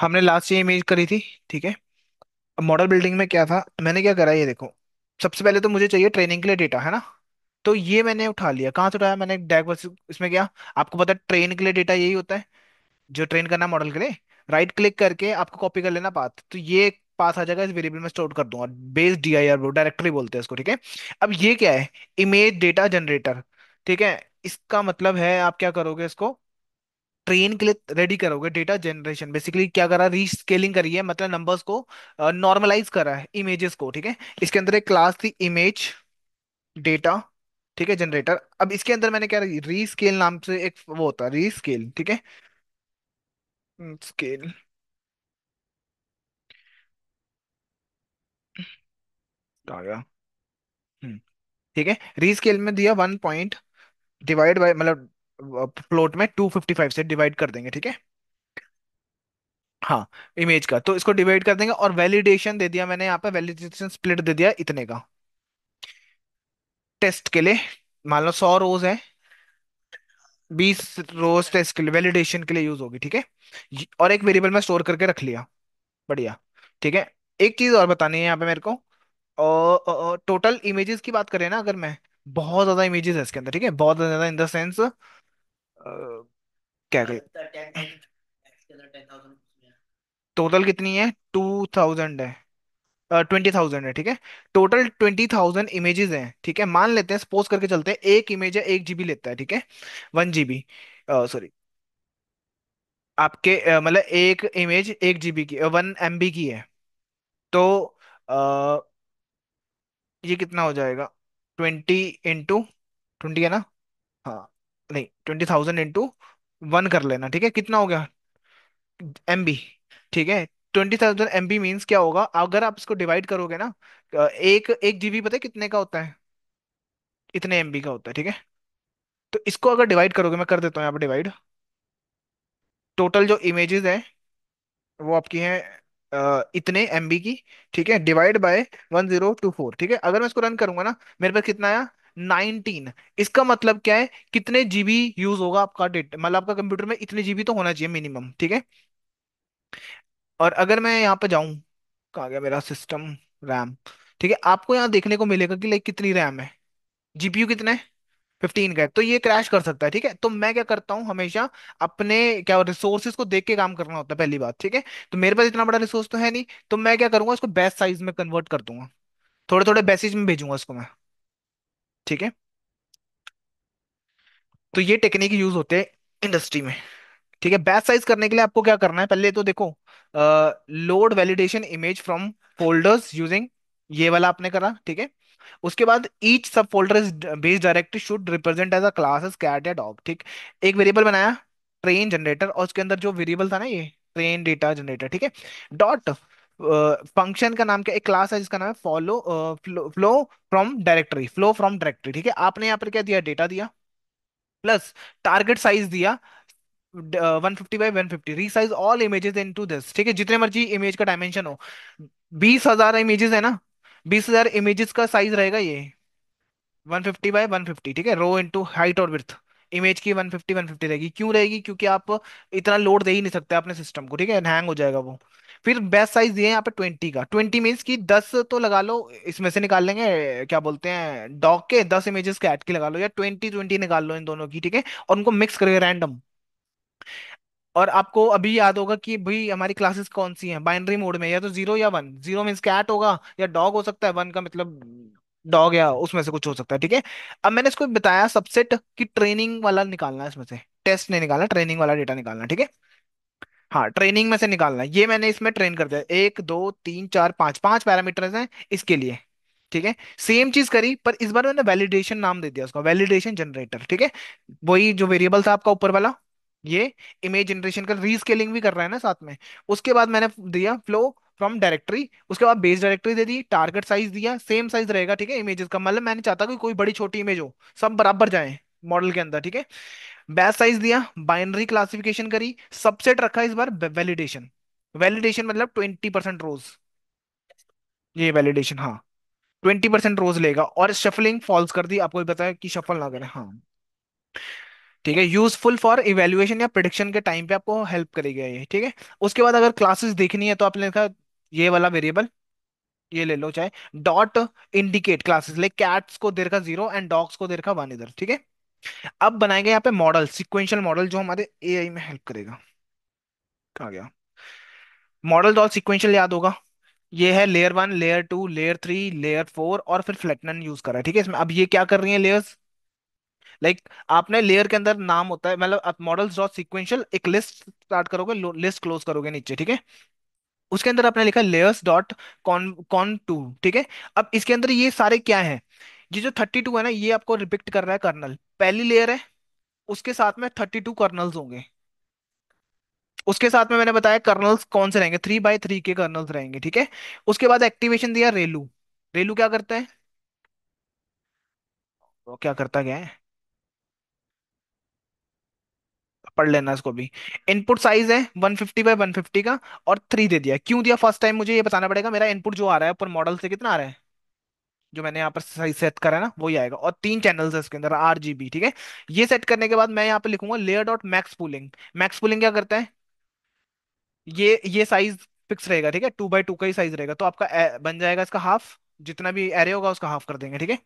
हमने लास्ट ये इमेज करी थी, ठीक है। अब मॉडल बिल्डिंग में क्या था, मैंने क्या करा ये देखो। सबसे पहले तो मुझे चाहिए ट्रेनिंग के लिए डेटा, है ना। तो ये मैंने उठा लिया, कहाँ से उठाया मैंने, डैग बस इसमें क्या। आपको पता है ट्रेन के लिए डेटा यही होता है, जो ट्रेन करना मॉडल के लिए। राइट क्लिक करके आपको कॉपी कर लेना पाथ, तो ये पाथ आ जाएगा, इस वेरिएबल में स्टोर कर दूंगा। बेस DIR डायरेक्टरी बोलते हैं इसको, ठीक है। अब ये क्या है, इमेज डेटा जनरेटर, ठीक है। इसका मतलब है आप क्या करोगे इसको, ट्रेन के लिए रेडी करोगे। डेटा जनरेशन बेसिकली क्या करा, रीस्केलिंग करी है, मतलब नंबर्स को नॉर्मलाइज करा है इमेजेस को, ठीक है। इसके अंदर एक क्लास थी इमेज डेटा, ठीक है, जनरेटर। अब इसके अंदर मैंने क्या, रीस्केल नाम से एक वो होता है, रीस्केल, ठीक है। स्केल आ गया। हम्म, ठीक है। रीस्केल में दिया 1 पॉइंट, डिवाइड बाय मतलब फ्लोट में 255 से डिवाइड कर देंगे, ठीक है। हाँ, इमेज का तो इसको डिवाइड कर देंगे, और वैलिडेशन दे दिया मैंने यहाँ पे, वैलिडेशन स्प्लिट दे दिया इतने का। टेस्ट के लिए मान लो 100 रोज है, 20 रोज टेस्ट के लिए वैलिडेशन के लिए यूज होगी, ठीक है। और एक वेरिएबल में स्टोर करके रख लिया, बढ़िया, ठीक है। एक चीज और बतानी है यहाँ पे मेरे को, और टोटल इमेजेस की बात करें ना अगर मैं, बहुत ज्यादा इमेजेस है इसके अंदर, ठीक है, बहुत ज्यादा इन द सेंस, क्या कहें, टोटल कितनी है, 2000 है, 20,000 है, ठीक है। टोटल 20,000 इमेजेस हैं, ठीक है। मान लेते हैं, सपोज करके चलते हैं, एक इमेज है 1 GB लेता है, ठीक है, 1 GB, सॉरी, आपके मतलब एक इमेज 1 GB की, 1 MB की है। तो अ, ये कितना हो जाएगा, 20 × 20 है ना। हाँ, नहीं, 20,000 × 1 कर लेना, ठीक है, कितना हो गया, MB, ठीक है। 20,000 MB मीन्स क्या होगा, अगर आप इसको डिवाइड करोगे ना, एक एक GB पता है कितने का होता है, इतने MB का होता है, ठीक है। तो इसको अगर डिवाइड करोगे, मैं कर देता हूँ यहाँ पे डिवाइड, टोटल जो इमेजेस है वो आपकी हैं इतने MB की, ठीक है, डिवाइड बाय 1024, ठीक है। अगर मैं इसको रन करूंगा ना, मेरे पास कितना आया, 19। इसका मतलब क्या है, कितने GB यूज होगा आपका डेटा, मतलब आपका कंप्यूटर में इतने GB तो होना चाहिए मिनिमम, ठीक है। और अगर मैं यहाँ पे जाऊं, कहाँ गया मेरा सिस्टम, रैम, ठीक है, आपको यहाँ देखने को मिलेगा कि लाइक कितनी रैम है, GPU कितना है, 15 का है, तो ये क्रैश कर सकता है, ठीक है। तो मैं क्या करता हूँ हमेशा, अपने क्या रिसोर्सेज को देख के काम करना होता है, पहली बात, ठीक है। तो मेरे पास इतना बड़ा रिसोर्स तो है नहीं, तो मैं क्या करूंगा, इसको बैच साइज में कन्वर्ट कर दूंगा, थोड़े थोड़े बैचेज में भेजूंगा इसको मैं, ठीक है। तो ये टेक्निक यूज होते हैं इंडस्ट्री में, ठीक है। बैच साइज करने के लिए आपको क्या करना है, पहले तो देखो, load validation image from folders using, ये वाला आपने करा, ठीक है। उसके बाद each sub folder is base directory should represent as a class as cat या डॉग, ठीक। एक वेरिएबल बनाया, ट्रेन जनरेटर, और उसके अंदर जो वेरिएबल था ना, ये ट्रेन डेटा जनरेटर, ठीक है। डॉट फंक्शन का नाम क्या, एक क्लास है जिसका नाम है follow, flow flow from directory, ठीक है। आपने यहाँ पर क्या दिया, डेटा दिया, प्लस टारगेट साइज दिया 150 by 150, resize all images into this, ठीक है, जितने मर्जी इमेज का डायमेंशन हो, 20,000 इमेजेस है ना, 20,000 इमेजेस का साइज रहेगा ये, 150 बाई 150, ठीक है, रो इंटू हाइट और विड्थ। इमेज की 150 रहेगी, क्यों रहेगी, क्योंकि आप इतना लोड दे ही नहीं सकते अपने सिस्टम को, ठीक है, हैंग हो जाएगा वो। फिर बेस्ट साइज दिए यहाँ पे 20 का, 20 मीन्स की 10 तो लगा लो, इसमें से निकाल लेंगे क्या बोलते हैं डॉग के, 10 इमेजेस कैट की लगा लो, या 20 20 निकाल लो इन दोनों की, ठीक है। और उनको मिक्स करके रैंडम। और आपको अभी याद होगा कि भाई हमारी क्लासेस कौन सी हैं, बाइनरी मोड में, या तो 0 या 1, 0 मीन्स कैट होगा, या डॉग हो सकता है, 1 का मतलब डॉग, या उसमें से कुछ हो सकता है, ठीक है। अब मैंने इसको बताया सबसेट की ट्रेनिंग वाला निकालना है, इसमें से टेस्ट नहीं निकालना, ट्रेनिंग वाला डेटा निकालना, ठीक है। हाँ, ट्रेनिंग में से निकालना है, ये मैंने इसमें ट्रेन कर दिया, 1 2 3 4 5, 5 पैरामीटर्स हैं इसके लिए, ठीक है। सेम चीज करी, पर इस बार मैंने वैलिडेशन नाम दे दिया उसका, वैलिडेशन जनरेटर, ठीक है। वही जो वेरिएबल था आपका ऊपर वाला, ये इमेज जनरेशन का रीस्केलिंग भी कर रहा है ना साथ में। उसके बाद मैंने दिया फ्लो फ्रॉम डायरेक्टरी, उसके बाद बेस डायरेक्टरी दे दी, टारगेट साइज दिया, सेम साइज रहेगा, ठीक है, इमेजेस का, मतलब मैंने चाहता कि कोई बड़ी छोटी इमेज हो, सब बराबर जाए मॉडल के अंदर, ठीक है। बैच साइज दिया, बाइनरी क्लासिफिकेशन करी, सबसेट रखा इस बार वैलिडेशन, वैलिडेशन मतलब 20% रोज, ये वैलिडेशन, हाँ, 20% रोज लेगा, और शफलिंग फॉल्स कर दी, आपको भी पता है कि शफल ना करें, हाँ। ठीक है, यूजफुल फॉर इवेल्युएशन या प्रिडिक्शन के टाइम पे आपको हेल्प करेगा ये, ठीक है। उसके बाद अगर क्लासेस देखनी है तो आपने लिखा ये वाला वेरिएबल, ये ले लो चाहे, dot indicate classes, like cats को दे रखा 0 एंड डॉग्स को दे रखा 1 इधर, ठीक है। अब बनाएंगे यहाँ पे मॉडल, सिक्वेंशियल मॉडल जो हमारे एआई में हेल्प करेगा। कहाँ गया? मॉडल डॉट सिक्वेंशियल याद होगा, ये है लेयर 1, लेयर 2, लेयर 3, लेयर 4 और फिर फ्लैटनर यूज करा है, ठीक है। इसमें अब ये क्या कर रही है लेयर्स, लाइक आपने लेयर के अंदर नाम होता है, मतलब आप मॉडल्स डॉट सिक्वेंशियल एक लिस्ट स्टार्ट करोगे, लिस्ट क्लोज करोगे नीचे, ठीक है। उसके अंदर आपने लिखा लेयर्स डॉट कॉन 2, ठीक है। अब इसके अंदर ये सारे क्या है, ये जो 32 है ना, ये आपको रिपिक्ट कर रहा है कर्नल, पहली लेयर है, उसके साथ में 32 कर्नल्स होंगे। उसके साथ में मैंने बताया कर्नल्स कौन से रहेंगे, 3 बाय 3 के कर्नल्स रहेंगे, ठीक है। उसके बाद एक्टिवेशन दिया रेलू, रेलू क्या करता है, वो क्या करता क्या है, पढ़ लेना इसको भी। इनपुट साइज है 150 बाय 150 का, और 3 दे दिया, क्यों दिया फर्स्ट टाइम मुझे ये बताना पड़ेगा, मेरा इनपुट जो आ रहा है ऊपर मॉडल से कितना आ रहा है, जो मैंने यहाँ पर सही सेट करा है ना वही आएगा, और 3 चैनल्स है इसके अंदर RGB, ठीक है। ये सेट करने के बाद मैं यहाँ पे लिखूंगा layer dot max pooling, max pooling क्या करता है, ये साइज फिक्स रहेगा, ठीक है, 2 बाय 2 का ही साइज रहेगा, तो आपका बन जाएगा इसका हाफ, जितना भी एरे होगा उसका हाफ कर देंगे, ठीक है।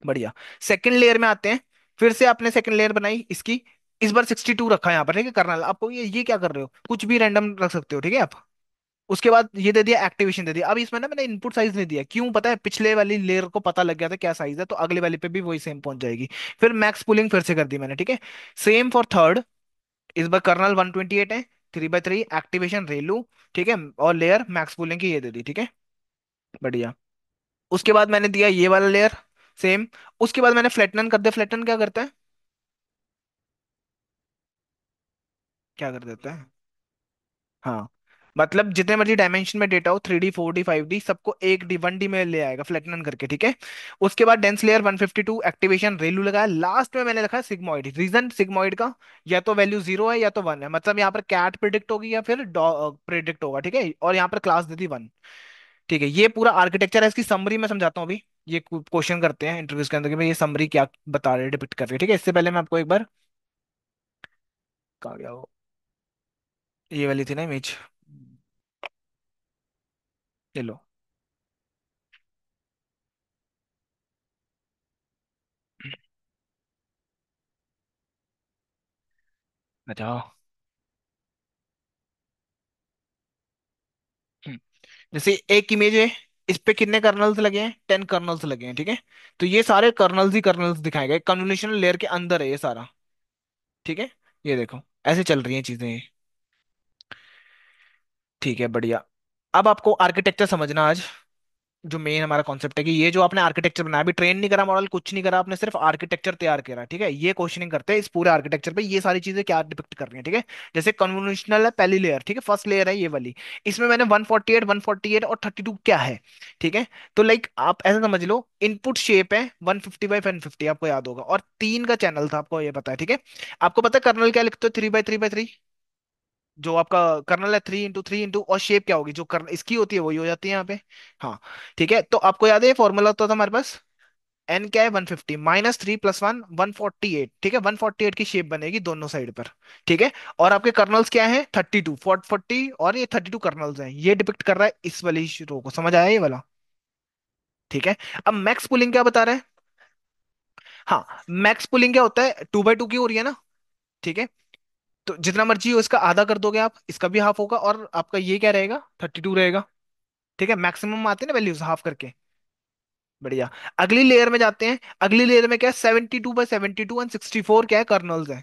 बढ़िया। सेकंड लेयर में आते हैं, फिर से आपने सेकंड लेयर बनाई इसकी, इस बार 62 रखा है यहाँ पर, ठीक है। करना आपको ये क्या कर रहे हो, कुछ भी रैंडम रख सकते हो, ठीक है आप। उसके बाद ये दे दिया, एक्टिवेशन दे दिया। अब इसमें ना मैंने इनपुट साइज नहीं दिया, क्यों पता है, पिछले वाली लेयर को पता लग गया था क्या साइज है, तो अगले वाले पे भी वही सेम पहुंच जाएगी। फिर मैक्स पुलिंग फिर से कर दी मैंने, ठीक है। सेम फॉर थर्ड, इस बार कर्नल 128 है, 3 बाय 3 एक्टिवेशन रेलू, ठीक है, और लेयर मैक्स पुलिंग की ये दे दी, ठीक है। बढ़िया। उसके बाद मैंने दिया ये वाला लेयर, सेम। उसके बाद मैंने फ्लैटनन कर दिया, फ्लैटनन क्या करता है, क्या कर देता है, हाँ, मतलब जितने मर्जी डायमेंशन में डेटा हो, 3D 4D 5D सबको एक डी 1D में ले आएगा फ्लैटनन करके, ठीक है। उसके बाद डेंस लेयर 152 एक्टिवेशन रेलू लगाया, लास्ट में मैंने लिखा है सिग्मॉइड, रीजन सिग्मॉइड का, या तो वैल्यू 0 है या तो 1 है, मतलब यहाँ पर कैट प्रिडिक्ट होगी या फिर प्रिडिक्ट होगा, ठीक है, और यहाँ पर क्लास दे दी 1, ठीक है। ये पूरा आर्किटेक्चर है, इसकी समरी मैं समझाता हूँ अभी। ये क्वेश्चन करते हैं इंटरव्यूज के अंदर कि भाई ये समरी क्या बता रहे हैं, डिपिक्ट कर रही है, ठीक है। इससे पहले मैं आपको एक बार, कहा गया वो, ये वाली थी ना इमेज, ये लो, बताओ। हम्म, जैसे एक इमेज है, इस पे कितने कर्नल्स लगे हैं, 10 कर्नल्स लगे हैं, ठीक है। तो ये सारे कर्नल्स ही कर्नल्स दिखाए गए, कन्वोल्यूशन लेयर के अंदर है ये सारा, ठीक है। ये देखो, ऐसे चल रही हैं चीजें ये, ठीक है, बढ़िया। अब आपको आर्किटेक्चर समझना आज, जो मेन हमारा कॉन्सेप्ट है कि ये जो आपने आर्किटेक्चर बनाया, अभी ट्रेन नहीं करा मॉडल, कुछ नहीं करा आपने, सिर्फ आर्किटेक्चर तैयार करा, ठीक है। ये क्वेश्चनिंग करते हैं इस पूरे आर्किटेक्चर पे, ये सारी चीजें क्या डिपिक्ट कर रही हैं, ठीक है। जैसे कन्वोल्यूशनल है पहली लेयर, ठीक है, फर्स्ट लेयर है ये वाली, इसमें मैंने 148 और 32 क्या है, ठीक है। तो लाइक आप ऐसा समझ लो, इनपुट शेप है 150 बाय 150, आपको याद होगा, और 3 का चैनल था, आपको ये पता है, ठीक है। आपको पता है कर्नल क्या लिखते हो, 3 बाय 3 बाय 3, जो आपका कर्नल है 3 इंटू 3 इंटू, और शेप क्या होगी जो कर्नल इसकी होती है वही हो जाती है यहाँ पे, हाँ, ठीक है। तो आपको याद है ये फॉर्मूला होता था हमारे पास, एन क्या है 150 -3 + 1 148, ठीक है, 148 की शेप बनेगी दोनों साइड पर, ठीक है। और आपके कर्नल्स क्या है 32, 40, और ये 32 कर्नल्स हैं, ये डिपिक्ट कर रहा है इस वाली रो को, समझ आया ये वाला, ठीक है। अब मैक्स पुलिंग क्या बता रहा है, हाँ, मैक्स पुलिंग क्या होता है, 2 बाय 2 की हो रही है ना, ठीक है। तो जितना मर्जी हो इसका आधा कर दोगे आप, इसका भी हाफ होगा, और आपका ये क्या रहेगा 32 रहेगा, ठीक है। मैक्सिमम आते हैं ना वैल्यूज हाफ करके, बढ़िया। अगली लेयर में जाते हैं, अगली लेयर में क्या है, 72 बाय 72 एंड 64 क्या है, कर्नल्स है।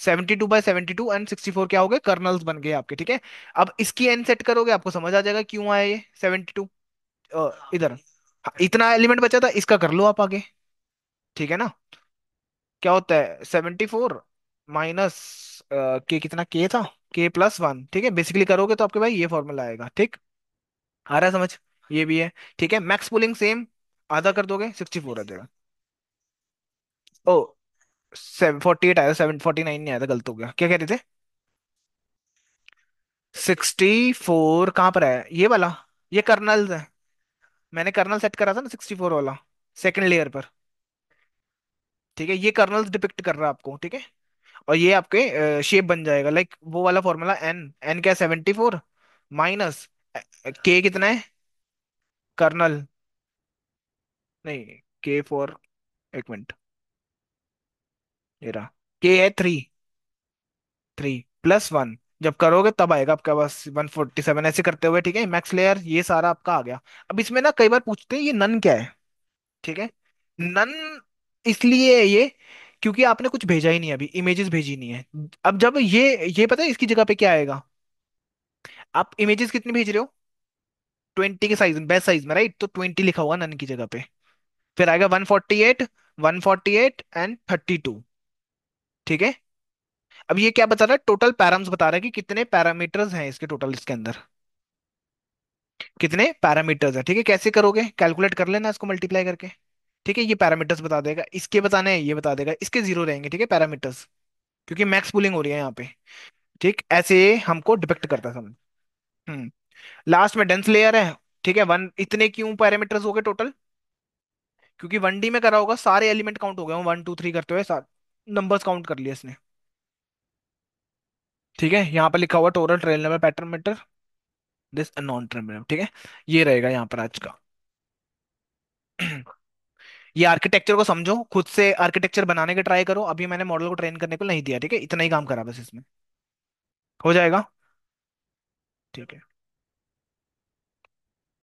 72 बाय 72 एंड 64 क्या हो गए, कर्नल्स बन गए आपके, ठीक है। अब इसकी एन सेट करोगे आपको समझ आ जाएगा क्यों आया ये 72, इधर, हाँ, इतना एलिमेंट बचा था, इसका कर लो आप आगे, ठीक है ना। क्या होता है 74 माइनस के, कितना के था, k + 1, ठीक है, बेसिकली करोगे तो आपके भाई ये फॉर्मूला आएगा, ठीक। आ रहा है समझ, ये भी है, ठीक है। मैक्स पुलिंग सेम, आधा कर दोगे 64 आ जाएगा। ओ, 748 आया, 749 नहीं आया था, गलत हो गया, क्या कह रहे थे, 64 कहाँ पर है ये वाला, ये कर्नल है, मैंने कर्नल सेट करा था ना 64 वाला, सेकंड लेयर पर, ठीक है। ये कर्नल्स डिपिक्ट कर रहा है आपको, ठीक है। और ये आपके शेप बन जाएगा, लाइक वो वाला फॉर्मूला, एन एन क्या, 74 माइनस के कितना है, कर्नल, नहीं के फॉर, एक मिनट, ये रहा, के है 3, 3 + 1, जब करोगे तब आएगा आपका बस 147, ऐसे करते हुए, ठीक है, मैक्स लेयर ये सारा आपका आ गया। अब इसमें ना कई बार पूछते हैं ये नन क्या है, ठीक है। नन इसलिए है ये, क्योंकि आपने कुछ भेजा ही नहीं, अभी इमेजेस भेजी नहीं है। अब जब ये पता है इसकी जगह पे क्या आएगा, आप इमेजेस कितनी भेज रहे हो, 20 के साइज में, बेस्ट साइज में, राइट, तो 20 लिखा होगा नन की जगह पे। फिर आएगा 148, 148 एंड 32, ठीक है। अब ये क्या बता रहा है, टोटल पैराम्स बता रहा है कि कितने पैरामीटर्स हैं इसके टोटल, इसके अंदर कितने पैरामीटर्स है, ठीक है। कैसे करोगे, कैलकुलेट कर लेना इसको मल्टीप्लाई करके, ठीक है। ये पैरामीटर्स बता देगा, इसके बताने हैं ये बता देगा, इसके जीरो रहेंगे, ठीक है, पैरामीटर्स, क्योंकि मैक्स पूलिंग हो रही है यहाँ पे, ठीक, ऐसे हमको डिपेक्ट करता है समझ। हम्म। लास्ट में डेंस लेयर है, ठीक है, वन, इतने क्यों पैरामीटर्स हो गए टोटल, क्योंकि 1D में करा होगा, सारे एलिमेंट काउंट हो गए, 1 2 3 करते हुए नंबर्स काउंट कर लिए इसने, ठीक है। यहाँ पर लिखा हुआ total trail number pattern meter, this non trail, ठीक है। ये रहेगा यहाँ पर आज का। ये आर्किटेक्चर को समझो, खुद से आर्किटेक्चर बनाने के ट्राई करो, अभी मैंने मॉडल को ट्रेन करने को नहीं दिया, ठीक है, इतना ही काम करा बस इसमें, हो जाएगा, ठीक है।